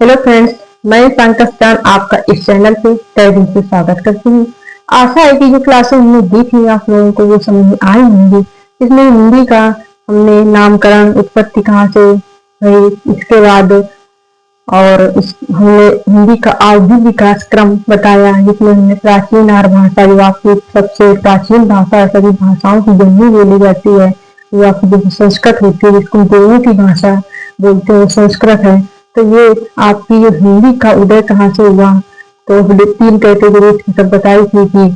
Hello friends, मैं पाकिस्तान आपका इस चैनल पे तहे दिल से स्वागत करती हूँ। आशा है कि जो क्लासेस हमने दी थी आप लोगों को वो समझ में आई होंगी। इसमें हिंदी का हमने नामकरण, उत्पत्ति कहाँ से हुई, इसके बाद हमने हिंदी का आगे विकास क्रम बताया, जिसमें हमने प्राचीन आर्य भाषा जो आपकी सबसे प्राचीन भाषा है, सभी भाषाओं की जननी बोली जाती है, वो आपकी जो संस्कृत होती है, जिसको देवों की भाषा बोलते हैं, संस्कृत है। तो ये आपकी जो हिंदी का उदय कहाँ से हुआ, तो तीन कैटेगरी सब बताई थी कि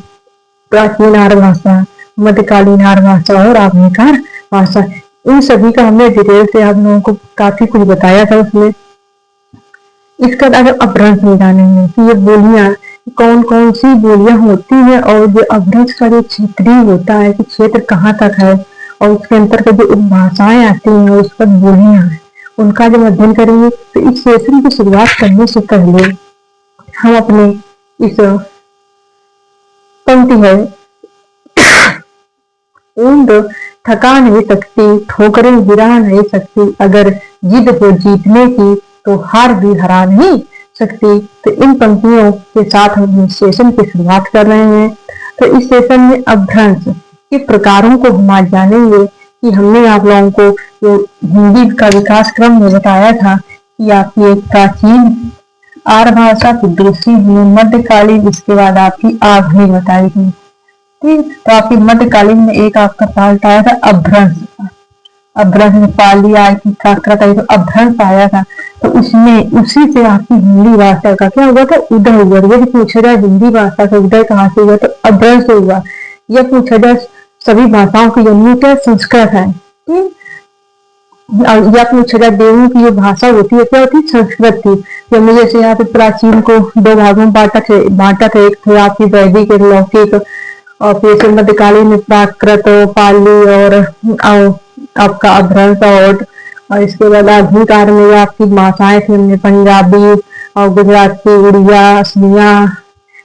प्राचीन आर्य भाषा, मध्यकालीन आर्य भाषा और आधुनिक भाषा। इन सभी का हमने डिटेल से आप लोगों को काफी कुछ बताया था उसमें। इसका अगर अपभ्रंश में जानेंगे कि ये बोलियां कौन कौन सी बोलियां होती हैं, और जो अपभ्रंश का जो क्षेत्रीय होता है कि क्षेत्र कहाँ तक है, और उसके अंतर्गत जो उपभाषाएं आती हैं और उस पर बोलियां हैं, उनका जब अध्ययन करेंगे तो इस सेशन की शुरुआत करने से पहले हम अपने इस पंक्ति है, ऊंद थका नहीं सकती, ठोकरें गिरा नहीं सकती, अगर जिद हो जीतने की तो हार भी हरा नहीं सकती। तो इन पंक्तियों के साथ हम इस सेशन की शुरुआत कर रहे हैं। तो इस सेशन में अपभ्रंश के प्रकारों को हम आज जानेंगे कि हमने आप लोगों को जो हिंदी का विकास क्रम में बताया था कि आपकी एक प्राचीन आर्य भाषा, फिर दूसरी मध्यकालीन, इसके बाद आपकी आधुनिक बताई थी। ठीक, तो आपकी मध्यकालीन में एक आपका पार्ट आया था अपभ्रंश। अपभ्रंश में पाली आई थी, प्राकृत आई, तो अपभ्रंश आया था। तो उसमें उसी से आपकी हिंदी भाषा का क्या हुआ था, उदय हुआ। यदि पूछा जाए हिंदी भाषा का उदय कहाँ से हुआ, तो अपभ्रंश से हुआ। यह पूछा जाए सभी भाषाओं की जननी क्या संस्कृत है, ठीक। या पूछा जाए देवों की जो भाषा होती है क्या होती है, संस्कृत थी। हमने जैसे यहाँ पे प्राचीन को दो भागों में बांटा था, एक थे आपकी वैदिक, एक लौकिक, और फिर मध्यकालीन में प्राकृत, पाली और आपका अपभ्रंश, और इसके बाद आधुनिक काल में आपकी भाषाएं थी, हमने पंजाबी और गुजराती, उड़िया, असमिया,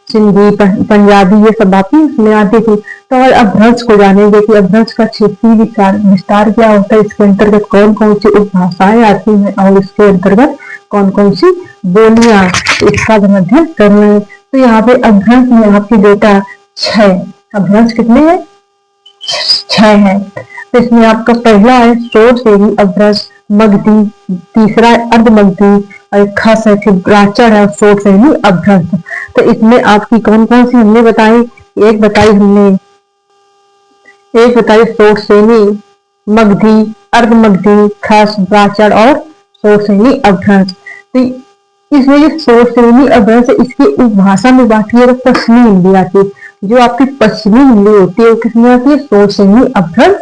सिंधी, पंजाबी, ये सब बातें इसमें आती थी। तो और अपभ्रंश को जानेंगे कि अपभ्रंश का क्षेत्रीय विस्तार क्या होता है, इसके अंतर्गत कौन कौन सी उपभाषाएं आती हैं, और इसके अंतर्गत कौन कौन सी बोलियां, इसका अध्ययन कर रहे हैं। तो यहाँ पे अपभ्रंश में आपकी डेटा 6 अपभ्रंश कितने हैं, 6 है। तो इसमें आपका पहला है शोर सेवी अपभ्रंश, मगधी, तीसरा है अर्धमगधी, और खस है, फिर प्राचर है, शोर सेवी अपभ्रंश। तो इसमें आपकी कौन कौन सी हमने बताई, एक बताई शोर सेवी, मगधी, अर्धमगधी, खस, प्राचर और शोर सेवी अपभ्रंश। तो इसमें जो शोर सेवी अपभ्रंश है, इसकी उपभाषा में बात की तो पश्चिमी हिंदी आती है। जो आपकी पश्चिमी हिंदी होती है वो किसमें आती है, शोर सेवी अपभ्रंश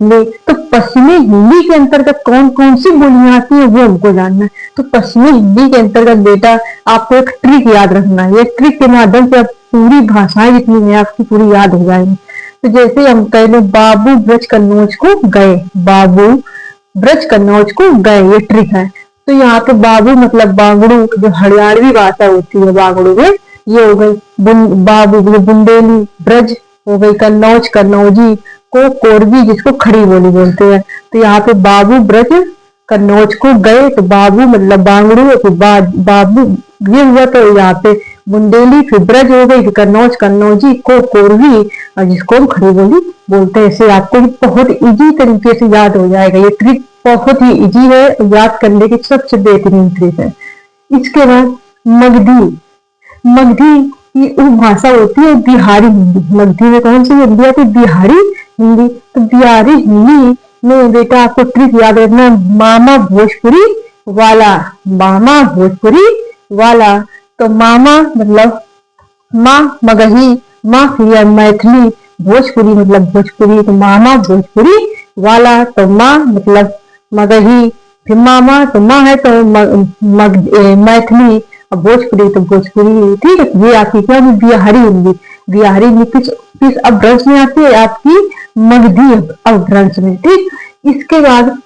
में। तो पश्चिमी हिंदी के अंतर्गत कौन कौन सी बोलियां आती है वो हमको जानना है। तो पश्चिमी हिंदी के अंतर्गत बेटा आपको एक ट्रिक याद रखना है। ये ट्रिक के माध्यम से आप पूरी भाषाएं जितनी है आपकी पूरी याद हो जाएंगी। तो जैसे हम कह रहे बाबू ब्रज कन्नौज को गए, बाबू ब्रज कन्नौज को गए, ये ट्रिक है। तो यहाँ पे बाबू मतलब बांगड़ू, जो हरियाणवी भाषा होती है बांगड़ू में, ये हो गई बाबू, बुंदेली, ब्रज हो गई, कन्नौज कन्नौजी, को कोरबी जिसको खड़ी बोली बोलते हैं। तो यहाँ पे बाबू ब्रज कन्नौज को गए, तो बाबू मतलब बांगड़ू, तो बाबू ये हुआ। तो यहाँ पे बुंदेली, फिर ब्रज हो गई, फिर कन्नौज कन्नौजी, को कोरबी, और जिसको हम खड़ी बोली बोलते हैं। इसे आपको बहुत इजी तरीके से याद हो जाएगा। ये ट्रिक बहुत ही इजी है, याद करने की सबसे बेहतरीन ट्रिक है। इसके बाद मगधी, मगधी की उपभाषा होती है बिहारी हिंदी। मगधी में कौन सी हिंदी आती है, बिहारी हिंदी। तो बिहारी हिंदी में बेटा आपको ट्रिक याद रखना, मामा भोजपुरी वाला, मामा भोजपुरी वाला। तो मामा मतलब माँ मगही, माँ फिर मैथिली, भोजपुरी मतलब भोजपुरी, तो मामा भोजपुरी वाला। तो माँ मतलब मगही, फिर मामा तो माँ है तो मैथिली, और भोजपुरी तो भोजपुरी, ठीक है। ये आपकी क्या है, बिहारी हिंदी। बिहारी हिंदी किस अपभ्रंश में आती है, आपकी मगधी अपभ्रंश में, ठीक। इसके बाद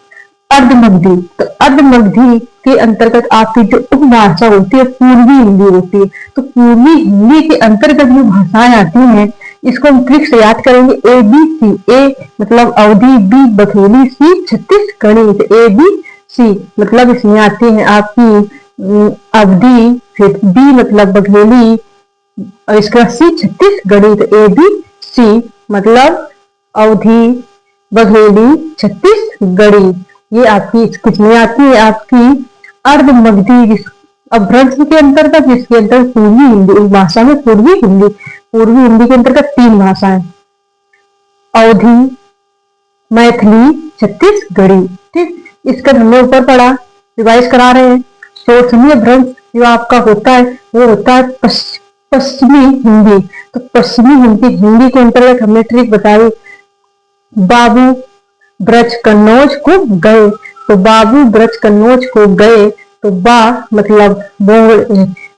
अर्धमगधी, तो अर्धमगधी के अंतर्गत आपकी जो उपभाषा होती है पूर्वी हिंदी होती है। तो पूर्वी हिंदी के अंतर्गत जो भाषाएं आती हैं, इसको हम ट्रिक से याद करेंगे। ए बी सी, ए मतलब Awadhi, B Bagheli, C Chhattisgarhi. A B C मतलब इसमें आती है आपकी अवधि, फिर बी मतलब बघेली, और इसका सी छत्तीसगढ़ी। तो ए बी सी मतलब अवधि, बघेली, छत्तीसगढ़ी। ये आपकी किसमें आती है? आपकी अर्धमगधी अपभ्रंश के अंतर्गत, जिसके अंतर्गत पूर्वी हिंदी, उस भाषा में पूर्वी हिंदी के अंतर्गत 3 भाषाएं, अवधी, मैथिली, छत्तीसगढ़ी। ठीक, इसका हमने ऊपर पढ़ा, रिवाइज करा रहे हैं। शोषणीय अपभ्रंश जो आपका होता है वो होता है पश्चिमी हिंदी। तो पश्चिमी हिंदी के अंतर्गत हमने ट्रिक बताई, बाबू ब्रज कन्नौज को गए। तो बाबू ब्रज कन्नौज को गए, तो बा मतलब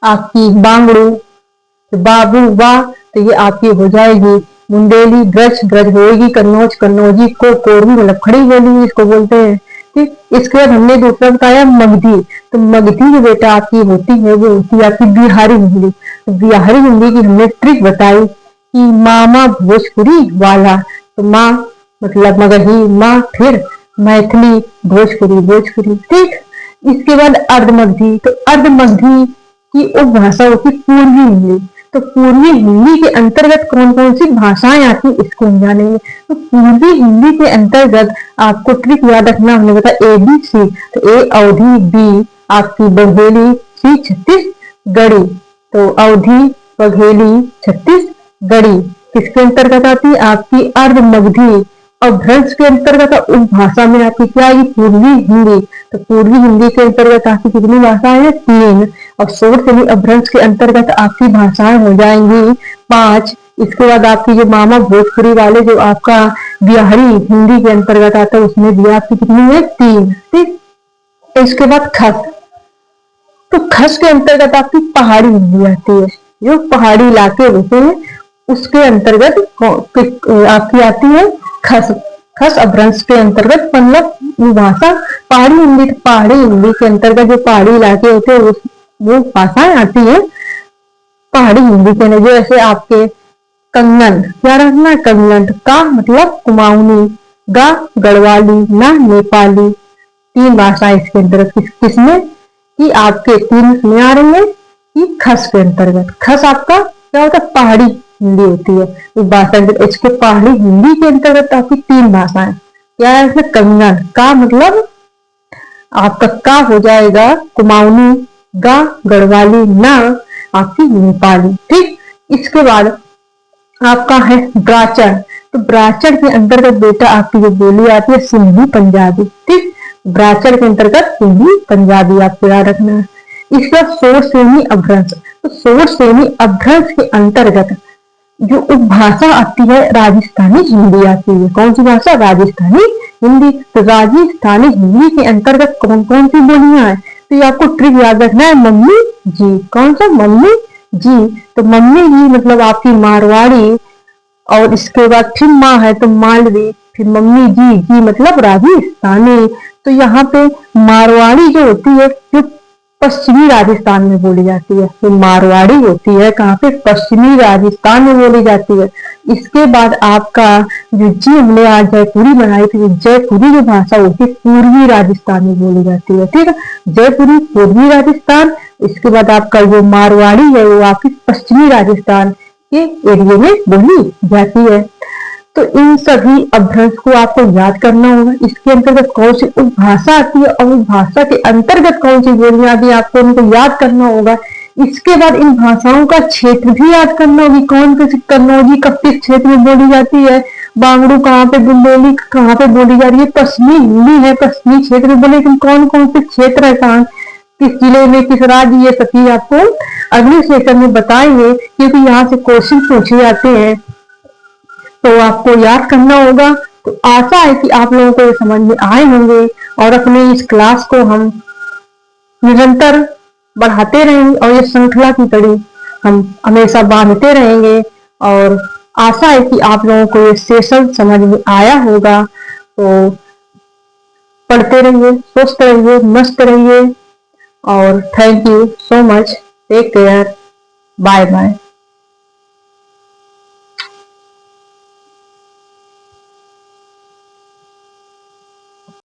आपकी बांगड़ू, तो बाबू बा, तो ये आपकी हो जाएगी मुंडेली। ब्रज ब्रज होगी, कन्नौज कन्नौजी को, कोरवी मतलब खड़ी बोली इसको बोलते हैं। ठीक, इसके बाद हमने दूसरा बताया मगधी। तो मगधी जो बेटा आपकी होती है वो होती है आपकी बिहारी हिंदी। तो बिहारी हिंदी की हमने ट्रिक बताई कि मामा भोजपुरी वाला। तो माँ मतलब मगही, माँ, फिर मैथिली, भोजपुरी। ठीक, इसके बाद अर्धमगधी। तो अर्धमगधी की उपभाषा होती पूर्वी हिंदी। तो पूर्वी हिंदी के अंतर्गत कौन कौन सी भाषाएं आती इसको हम जानेंगे। तो पूर्वी हिंदी के अंतर्गत आपको ट्रिक याद रखना, हमने बताया ए बी सी। तो ए अवधी, बी आपकी बघेली, सी छत्तीसगढ़ी। तो अवधी, बघेली, छत्तीसगढ़ी किसके अंतर्गत आती है? आपकी अर्धमगधी अपभ्रंश के अंतर्गत। उस भाषा में आपकी क्या आएगी? पूर्वी हिंदी। तो पूर्वी हिंदी के अंतर्गत आपकी कितनी भाषाएं हैं? 3। और शोरसेनी अपभ्रंश के अंतर्गत आपकी भाषाएं हो जाएंगी 5। इसके बाद आपकी जो मामा भोजपुरी वाले जो आपका बिहारी हिंदी के अंतर्गत आता है उसमें भी आपकी कितनी है? 3। ठीक, इसके बाद खस। तो खस के अंतर्गत आपकी पहाड़ी हिंदी आती है। जो पहाड़ी इलाके होते हैं उसके अंतर्गत आपकी आती है खस। खस अपभ्रंश के अंतर्गत मतलब भाषा पहाड़ी हिंदी। पहाड़ी हिंदी के अंतर्गत जो पहाड़ी इलाके होते हैं वो भाषाएं आती है पहाड़ी हिंदी के अंदर। जैसे आपके कंगन, क्या रखना है? कंगन का मतलब कुमाऊनी, गा गढ़वाली, ना नेपाली। 3 भाषाएं इसके अंतर्गत किसमें कि आपके 3 में आ रही है कि खस के अंतर्गत। खस आपका क्या होता है? पहाड़ी हिंदी होती है इस भाषा के। इसके पहाड़ी हिंदी के अंतर्गत आपकी 3 भाषाएं क्या है? इसमें कंगन का मतलब आपका का हो जाएगा कुमाऊनी, गा गढ़वाली, ना आपकी नेपाली। ठीक, इसके बाद आपका है ब्राचर। तो ब्राचर के अंतर्गत बेटा आपकी जो बोली आती है सिंधी पंजाबी। ठीक, ब्राचर के अंतर्गत सिंधी पंजाबी आपको याद रखना है। इसका शोर श्रेणी अपभ्रंश। तो शोर श्रेणी अपभ्रंश के अंतर्गत जो उपभाषा आती है राजस्थानी हिंदी आती है। कौन सी भाषा? राजस्थानी हिंदी। तो राजस्थानी हिंदी के अंतर्गत कौन कौन सी बोलियां हैं? तो ये आपको ट्रिक याद रखना है, मम्मी जी। कौन सा? मम्मी जी। तो मम्मी जी मतलब आपकी मारवाड़ी, और इसके बाद फिर माँ है तो मालवी, फिर मम्मी जी मतलब राजस्थानी। तो यहाँ पे मारवाड़ी जो होती है जो पश्चिमी राजस्थान में बोली जाती है। तो मारवाड़ी होती है कहाँ पे? पश्चिमी राजस्थान में बोली जाती है। इसके बाद आपका जो जी हमने आज जयपुरी बनाई थी, जयपुरी जो भाषा होती है पूर्वी राजस्थान में बोली जाती है। ठीक है, जयपुरी पूर्वी राजस्थान। इसके बाद आपका जो मारवाड़ी है वो आपकी पश्चिमी राजस्थान के एरिया में बोली जाती है। तो इन सभी अपभ्रंश को आपको याद करना होगा। इसके अंतर्गत कौन सी उपभाषा आती है और उस भाषा के अंतर्गत कौन सी बोलियां आती है आपको उनको याद करना होगा। इसके बाद इन भाषाओं का क्षेत्र भी याद करना होगी। कौन सी कन्नौजी कब किस क्षेत्र में बोली जाती है, बांगड़ू कहाँ पे, बुंदेली कहाँ पे बोली जा रही है। पश्चिमी हिंदी है पश्चिमी क्षेत्र में बोले, लेकिन कौन कौन से क्षेत्र है, कहाँ किस जिले में, किस राज्य, ये सभी आपको अगले सेशन में बताएंगे, क्योंकि यहाँ से क्वेश्चन पूछे जाते हैं तो आपको याद करना होगा। तो आशा है कि आप लोगों को ये समझ में आए होंगे और अपने इस क्लास को हम निरंतर बढ़ाते रहेंगे और ये श्रृंखला की कड़ी हम हमेशा बांधते रहेंगे। और आशा है कि आप लोगों को ये सेशन समझ में आया होगा। तो पढ़ते रहिए, स्वस्थ रहिए, मस्त रहिए और thank you so much. Take care, bye bye.